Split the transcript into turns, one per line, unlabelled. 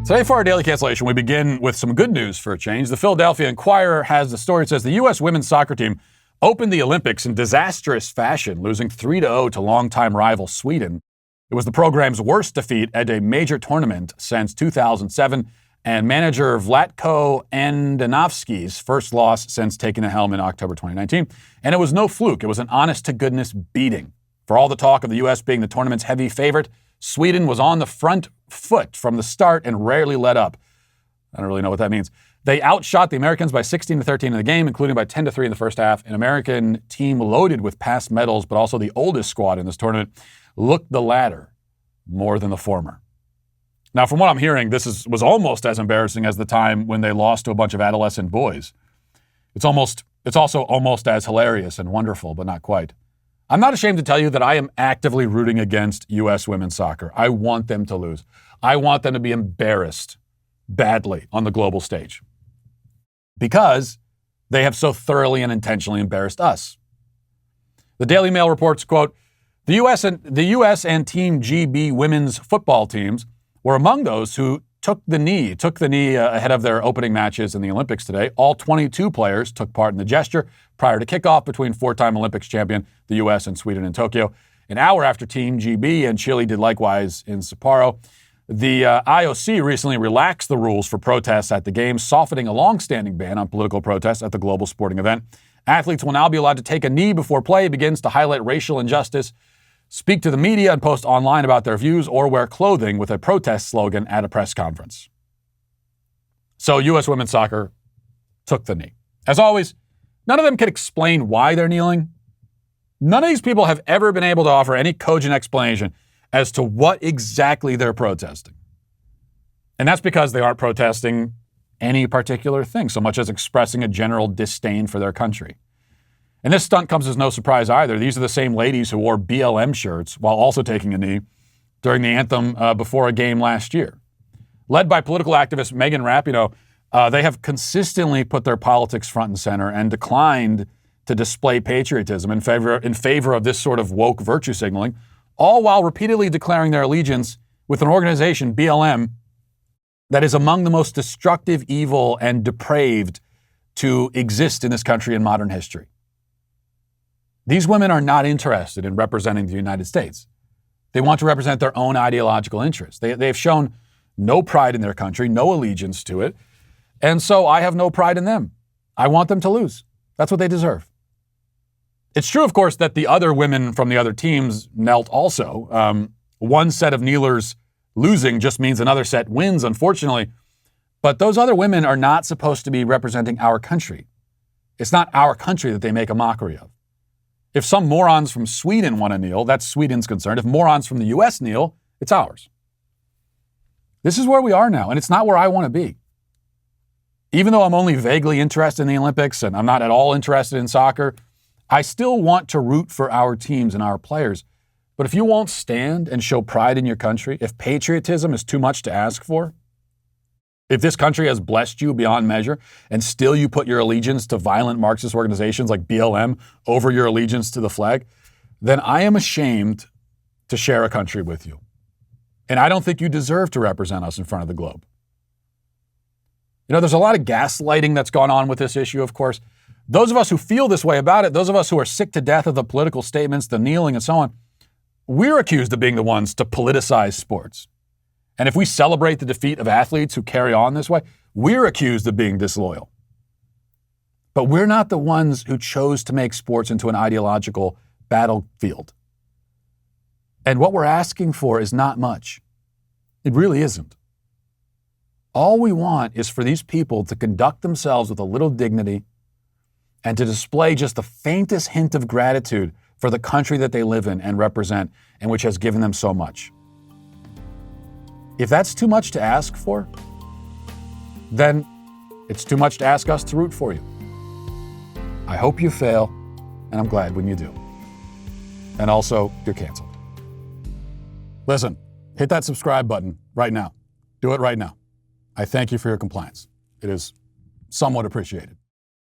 Today for our daily cancellation, we begin with some good news for a change. The Philadelphia Inquirer has the story that says the U.S. women's soccer team opened the Olympics in disastrous fashion, losing 3-0 to longtime rival Sweden. It was the program's worst defeat at a major tournament since 2007, and manager Vlatko Andonovski's first loss since taking the helm in October 2019. And it was no fluke. It was an honest-to-goodness beating. For all the talk of the U.S. being the tournament's heavy favorite, Sweden was on the front foot from the start and rarely let up. I don't really know what that means. They outshot the Americans by 16-13 in the game, including by 10-3 in the first half. An American team loaded with past medals, but also the oldest squad in this tournament, looked the latter more than the former. Now, from what I'm hearing, this was almost as embarrassing as the time when they lost to a bunch of adolescent boys. It's also almost as hilarious and wonderful, but not quite. I'm not ashamed to tell you that I am actively rooting against U.S. women's soccer. I want them to lose. I want them to be embarrassed badly on the global stage because they have so thoroughly and intentionally embarrassed us. The Daily Mail reports, quote, the U.S. and Team GB women's football teams were among those who took the knee ahead of their opening matches in the Olympics today. All 22 players took part in the gesture prior to kickoff between four-time Olympics champion, the U.S. and Sweden in Tokyo. An hour after Team GB and Chile did likewise in Sapporo, the IOC recently relaxed the rules for protests at the Games, softening a long-standing ban on political protests at the global sporting event. Athletes will now be allowed to take a knee before play begins to highlight racial injustice, speak to the media and post online about their views, or wear clothing with a protest slogan at a press conference. So U.S. women's soccer took the knee. As always, none of them can explain why they're kneeling. None of these people have ever been able to offer any cogent explanation as to what exactly they're protesting. And that's because they aren't protesting any particular thing, so much as expressing a general disdain for their country. And this stunt comes as no surprise either. These are the same ladies who wore BLM shirts while also taking a knee during the anthem before a game last year. Led by political activist Megan Rapinoe, they have consistently put their politics front and center and declined to display patriotism in favor of this sort of woke virtue signaling, all while repeatedly declaring their allegiance with an organization, BLM, that is among the most destructive, evil, and depraved to exist in this country in modern history. These women are not interested in representing the United States. They want to represent their own ideological interests. They've shown no pride in their country, no allegiance to it, and so I have no pride in them. I want them to lose. That's what they deserve. It's true, of course, that the other women from the other teams knelt also. One set of kneelers losing just means another set wins, unfortunately. But those other women are not supposed to be representing our country. It's not our country that they make a mockery of. If some morons from Sweden want to kneel, that's Sweden's concern. If morons from the U.S. kneel, it's ours. This is where we are now, and it's not where I want to be. Even though I'm only vaguely interested in the Olympics and I'm not at all interested in soccer, I still want to root for our teams and our players. But if you won't stand and show pride in your country, if patriotism is too much to ask for, if this country has blessed you beyond measure and still you put your allegiance to violent Marxist organizations like BLM over your allegiance to the flag, then I am ashamed to share a country with you. And I don't think you deserve to represent us in front of the globe. You know, there's a lot of gaslighting that's gone on with this issue, of course. Those of us who feel this way about it, those of us who are sick to death of the political statements, the kneeling and so on, we're accused of being the ones to politicize sports. And if we celebrate the defeat of athletes who carry on this way, we're accused of being disloyal. But we're not the ones who chose to make sports into an ideological battlefield. And what we're asking for is not much. It really isn't. All we want is for these people to conduct themselves with a little dignity and to display just the faintest hint of gratitude for the country that they live in and represent and which has given them so much. If that's too much to ask for, then it's too much to ask us to root for you. I hope you fail, and I'm glad when you do. And also, you're canceled. Listen, hit that subscribe button right now. Do it right now. I thank you for your compliance. It is somewhat appreciated.